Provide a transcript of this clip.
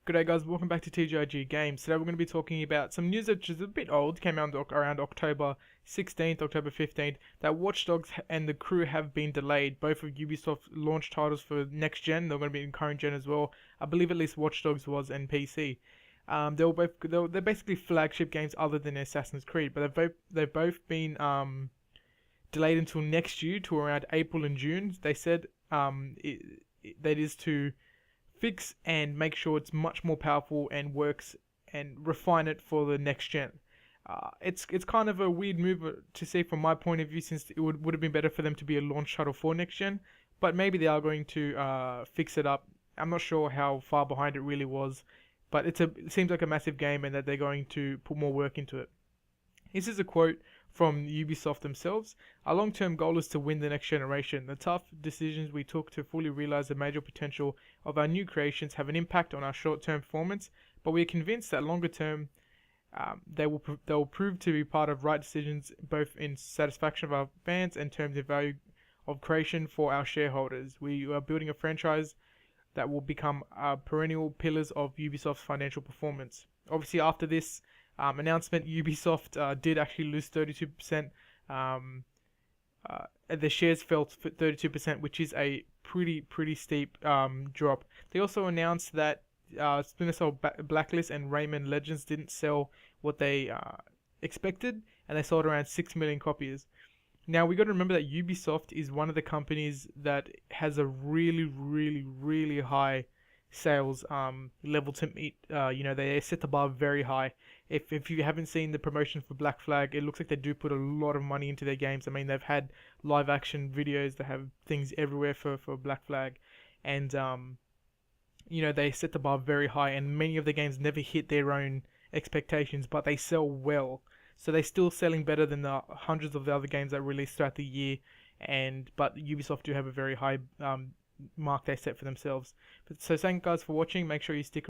G'day guys, welcome back to TGIGgames. Today we're going to be talking about some news that is a bit old, came out around October 16th, October 15th, that Watch Dogs and The Crew have been delayed. Both of Ubisoft's launch titles for next gen, they're going to be in current gen as well. I believe at least Watch Dogs was in PC. They're basically flagship games other than Assassin's Creed, but they've both been delayed until next year, to around April and June. They said that is to fix and make sure it's much more powerful and works and refine it for the next gen. It's kind of a weird move to see from my point of view, since it would have been better for them to be a launch title for next gen. But maybe they are going to fix it up. I'm not sure how far behind it really was, but it seems like a massive game and that they're going to put more work into it. This is a quote from Ubisoft themselves. Our long-term goal is to win the next generation. The tough decisions we took to fully realize the major potential of our new creations have an impact on our short-term performance, but we are convinced that longer term they will prove to be part of right decisions, both in satisfaction of our fans and terms of value of creation for our shareholders. We are building a franchise that will become perennial pillars of Ubisoft's financial performance. Obviously, after this announcement, Ubisoft did actually lose 32%. The shares fell 32%, which is a pretty steep drop. They also announced that Splinter Cell Blacklist and Rayman Legends didn't sell what they expected, and they sold around 6 million copies. Now we got to remember that Ubisoft is one of the companies that has a really high sales level to meet. They set the bar very high. If you haven't seen the promotion for Black Flag, it looks like they do put a lot of money into their games. I mean, they've had live action videos, they have things everywhere for Black Flag, and they set the bar very high, and many of the games never hit their own expectations, but they sell well. So they're still selling better than the hundreds of the other games that released throughout the year, but Ubisoft do have a very high mark they set for themselves. So thank you guys for watching. Make sure you stick